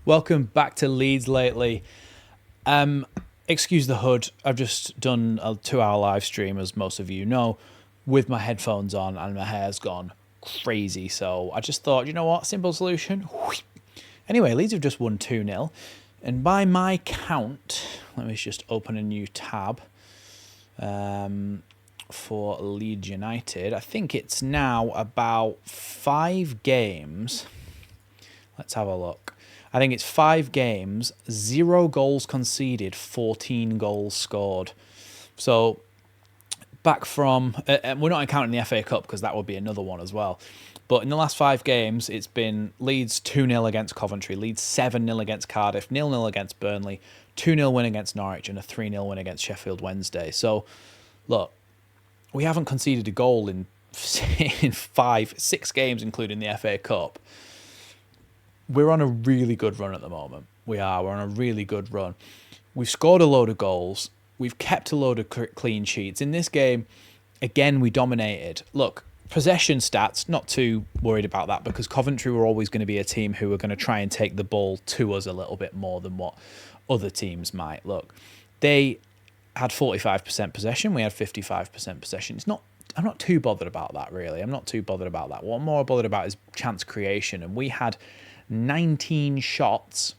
Welcome back to Leeds Lately. Excuse the hood. I've just done a 2-hour live stream, as most of you know, with my headphones on, and my hair's gone crazy. So I just thought, you know what? Simple solution. Anyway, Leeds have just won 2-0. And by my count, let me just open a new tab for Leeds United. I think it's now about 5 games. Let's have a look. I think it's 5 games, 0 goals conceded, 14 goals scored. So back from, we're not counting the FA Cup because that would be another one as well. But in the last 5 games, it's been Leeds 2-0 against Coventry, Leeds 7-0 against Cardiff, 0-0 against Burnley, 2-0 win against Norwich, and a 3-0 win against Sheffield Wednesday. So, look, we haven't conceded a goal in 6 games, including the FA Cup. We're on a really good run at the moment. We're on a really good run. We've scored a load of goals. We've kept a load of clean sheets. In this game, again, we dominated. Look, possession stats, not too worried about that because Coventry were always going to be a team who were going to try and take the ball to us a little bit more than what other teams might. Look, they had 45% possession. We had 55% possession. I'm not too bothered about that, really. I'm not too bothered about that. What I'm more bothered about is chance creation. And we had 19 shots,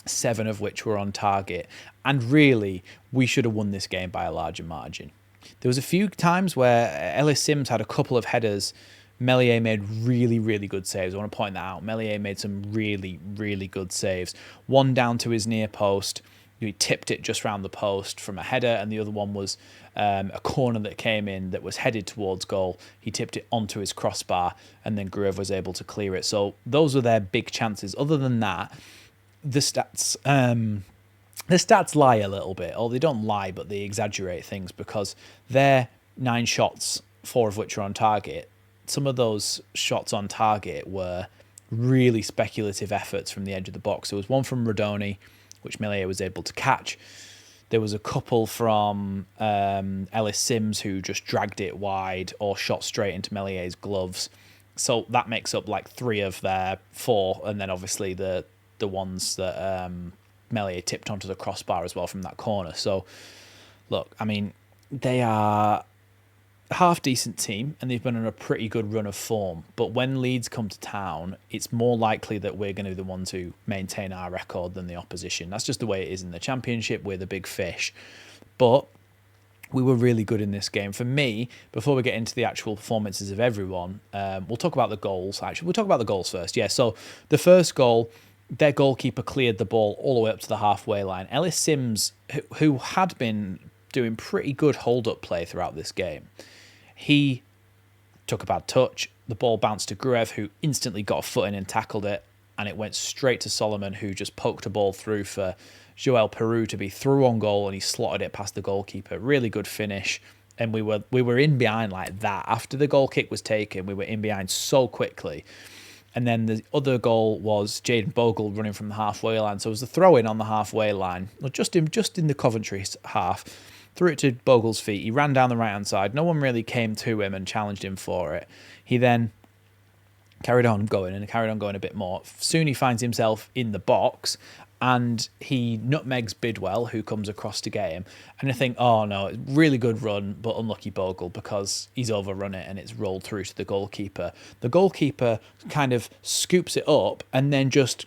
7 of which were on target. And really, we should have won this game by a larger margin. There was a few times where Ellis Sims had a couple of headers. Meslier made really, really good saves. I want to point that out. Meslier made some really, really good saves. One down to his near post. He tipped it just round the post from a header, and the other one was a corner that came in that was headed towards goal. He tipped it onto his crossbar, and then Gruev was able to clear it. So those were their big chances. Other than that, the stats lie a little bit, or they don't lie, but they exaggerate things because they're 9 shots, 4 of which are on target. Some of those shots on target were really speculative efforts from the edge of the box. There was one from Rodoni, which Meslier was able to catch. There was a couple from Ellis Sims who just dragged it wide or shot straight into Mellier's gloves. So that makes up like 3 of their 4, and then obviously the ones that Meslier tipped onto the crossbar as well from that corner. So, look, I mean, they are a half-decent team, and they've been on a pretty good run of form. But when Leeds come to town, it's more likely that we're going to be the ones who maintain our record than the opposition. That's just the way it is in the Championship. We're the big fish. But we were really good in this game. For me, before we get into the actual performances of everyone, we'll talk about the goals. Actually, we'll talk about the goals first. Yeah, so the first goal, their goalkeeper cleared the ball all the way up to the halfway line. Ellis Sims, who had been doing pretty good hold-up play throughout this game, he took a bad touch. The ball bounced to Gruev, who instantly got a foot in and tackled it, and it went straight to Solomon, who just poked a ball through for Joel Peru to be through on goal, and he slotted it past the goalkeeper. Really good finish, and we were in behind like that. After the goal kick was taken, we were in behind so quickly. And then the other goal was Jaden Bogle running from the halfway line. So it was a throw-in on the halfway line, just in the Coventry half. Threw it to Bogle's feet. He ran down the right-hand side. No one really came to him and challenged him for it. He then carried on going a bit more. Soon he finds himself in the box, and he nutmegs Bidwell, who comes across to get him. And I think, oh no, really good run, but unlucky Bogle because he's overrun it and it's rolled through to the goalkeeper. The goalkeeper kind of scoops it up and then just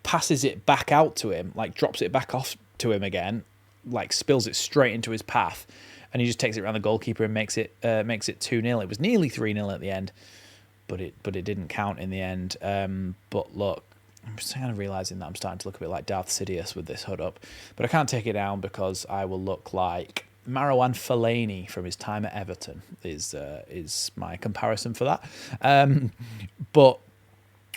passes it back out to him, like drops it back off to him again, like spills it straight into his path, and he just takes it around the goalkeeper and makes it 2-0. It was nearly 3-0 at the end, but it didn't count in the end. But look, I'm just kind of realising that I'm starting to look a bit like Darth Sidious with this hood up, but I can't take it down because I will look like Marwan Fellaini from his time at Everton is my comparison for that. But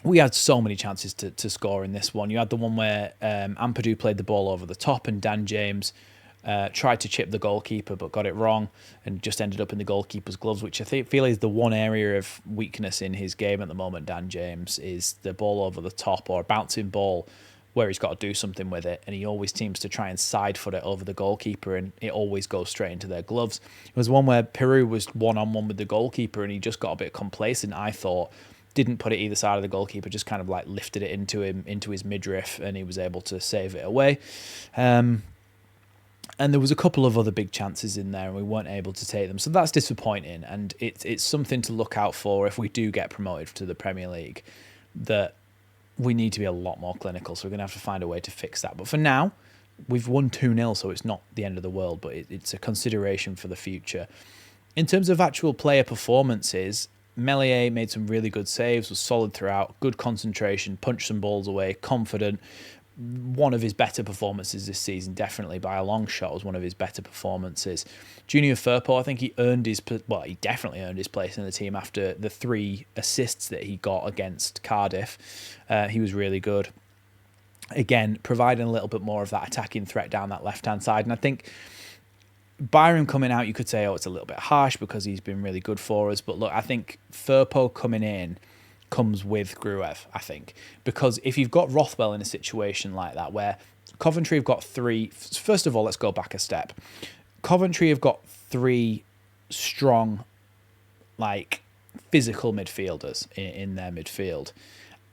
we had so many chances to score in this one. You had the one where Ampadu played the ball over the top and Dan James tried to chip the goalkeeper but got it wrong and just ended up in the goalkeeper's gloves, which I feel is the one area of weakness in his game at the moment, Dan James, is the ball over the top or a bouncing ball where he's got to do something with it, and he always seems to try and side foot it over the goalkeeper, and it always goes straight into their gloves. It was one where Peru was one-on-one with the goalkeeper and he just got a bit complacent, I thought, didn't put it either side of the goalkeeper, just kind of like lifted it into his midriff, and he was able to save it away. And there was a couple of other big chances in there, and we weren't able to take them. So that's disappointing, and it's something to look out for if we do get promoted to the Premier League, that we need to be a lot more clinical. So we're going to have to find a way to fix that. But for now, we've won 2-0, so it's not the end of the world, but it's a consideration for the future. In terms of actual player performances, Meslier made some really good saves, was solid throughout, good concentration, punched some balls away, confident. One of his better performances this season, definitely by a long shot, was one of his better performances. Junior Firpo, I think he definitely earned his place in the team after the 3 assists that he got against Cardiff. He was really good. Again, providing a little bit more of that attacking threat down that left-hand side. And I think Byram coming out, you could say, it's a little bit harsh because he's been really good for us. But look, I think Firpo coming in comes with Gruev, I think. Because if you've got Rothwell in a situation like that, where Coventry have got 3... First of all, let's go back a step. Coventry have got 3 strong, physical midfielders in their midfield.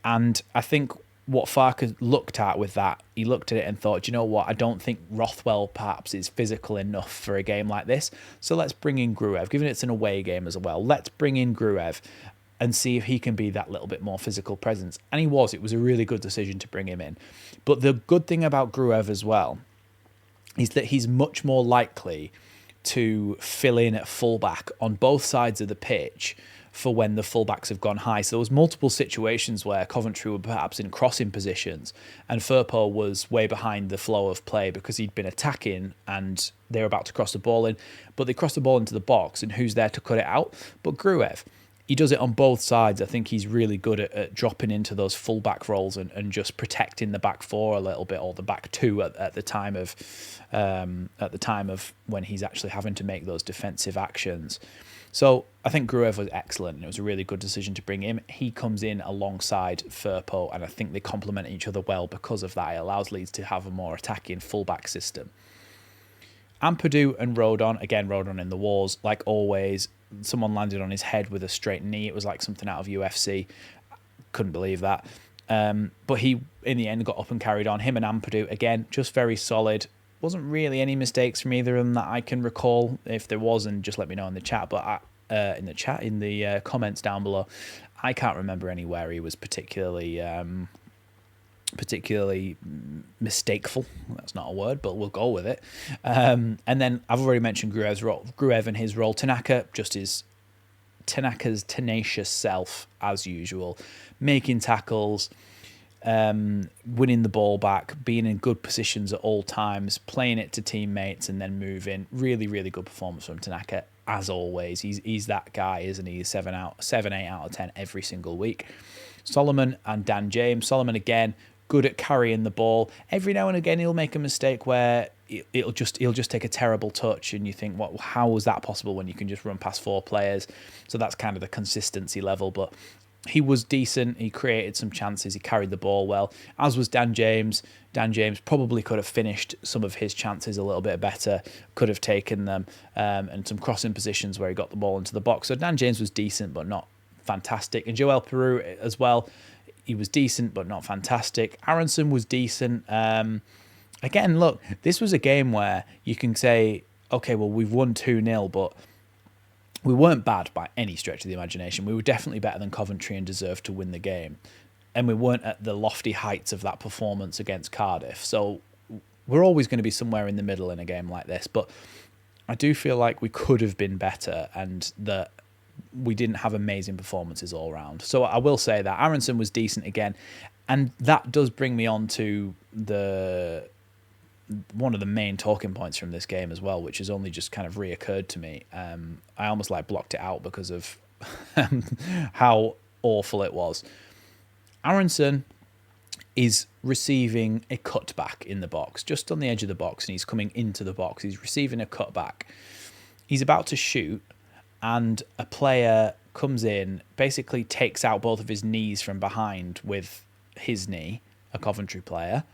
And I think what Farke looked at with that, he looked at it and thought, you know what, I don't think Rothwell perhaps is physical enough for a game like this, so let's bring in Gruev. Given it's an away game as well, let's bring in Gruev and see if he can be that little bit more physical presence. And he was. It was a really good decision to bring him in. But the good thing about Gruev as well is that he's much more likely to fill in at fullback on both sides of the pitch for when the fullbacks have gone high. So there was multiple situations where Coventry were perhaps in crossing positions and Firpo was way behind the flow of play because he'd been attacking and they were about to cross the ball in, but they crossed the ball into the box, and who's there to cut it out? But Gruev. He does it on both sides. I think he's really good at dropping into those fullback roles and just protecting the back 4 a little bit, or the back 2 at the time of when he's actually having to make those defensive actions. So I think Gruev was excellent, and it was a really good decision to bring him. He comes in alongside Firpo, and I think they complement each other well because of that. It allows Leeds to have a more attacking fullback system. Ampadu and Rodon, again, Rodon in the wars, like always. Someone landed on his head with a straight knee. It was like something out of UFC. Couldn't believe that. But he, in the end, got up and carried on. Him and Ampadu, again, just very solid. Wasn't really any mistakes from either of them that I can recall. If there was, and just let me know in the chat. But in the comments down below, I can't remember anywhere he was particularly mistakeful. That's not a word, but we'll go with it. And then I've already mentioned Gruev and his role. Tanaka, just his Tanaka's tenacious self as usual, making tackles, winning the ball back, being in good positions at all times, playing it to teammates, and then moving. Really, really good performance from Tanaka as always. He's that guy, isn't he? He's 7, 8 out of 10 every single week. Solomon and Dan James. Solomon again, good at carrying the ball. Every now and again he'll make a mistake where he'll just take a terrible touch and you think, what? How was that possible when you can just run past 4 players? So that's kind of the consistency level. But he was decent. He created some chances. He carried the ball well, as was Dan James. Dan James probably could have finished some of his chances a little bit better, could have taken them, and some crossing positions where he got the ball into the box. So Dan James was decent, but not fantastic. And Joel Peru as well. He was decent, but not fantastic. Aronson was decent. Again, look, this was a game where you can say, okay, well, we've won 2-0, but we weren't bad by any stretch of the imagination. We were definitely better than Coventry and deserved to win the game. And we weren't at the lofty heights of that performance against Cardiff. So we're always going to be somewhere in the middle in a game like this. But I do feel like we could have been better, and that we didn't have amazing performances all round. So I will say that Aronson was decent again. And that does bring me on to one of the main talking points from this game as well, which has only just kind of reoccurred to me. I almost blocked it out because of how awful it was. Aronson is receiving a cutback in the box, just on the edge of the box, and he's coming into the box. He's receiving a cutback. He's about to shoot, and a player comes in, basically takes out both of his knees from behind with his knee, a Coventry player,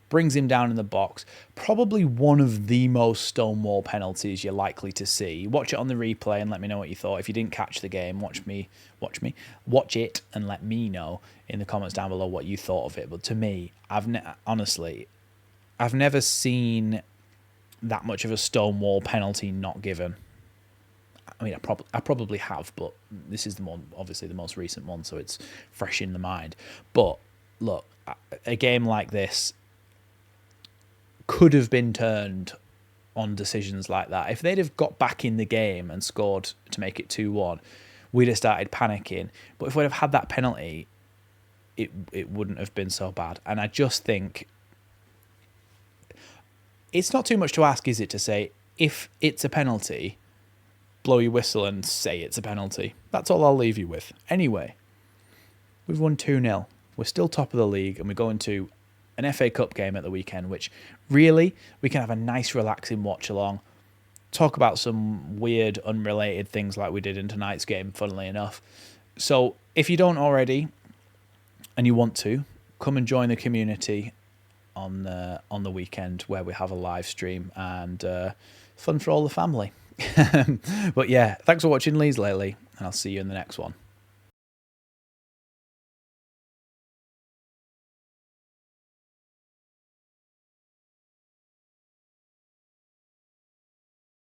brings him down in the box. Probably one of the most stonewall penalties you're likely to see. Watch it on the replay and let me know what you thought. If you didn't catch the game, watch it and let me know in the comments down below what you thought of it. But to me, honestly, I've never seen that much of a stonewall penalty not given. I mean, I probably have, but this is obviously the most recent one, so it's fresh in the mind. But look, a game like this could have been turned on decisions like that. If they'd have got back in the game and scored to make it 2-1, we'd have started panicking. But if we'd have had that penalty, it wouldn't have been so bad. And I just think it's not too much to ask, is it, to say, if it's a penalty, blow your whistle and say it's a penalty. That's all I'll leave you with. Anyway, we've won 2-0. We're still top of the league, and we're going to an FA Cup game at the weekend, which really we can have a nice, relaxing watch along, talk about some weird, unrelated things like we did in tonight's game, funnily enough. So if you don't already and you want to, come and join the community on the weekend where we have a live stream and fun for all the family. But yeah, thanks for watching Leeds Lately, and I'll see you in the next one.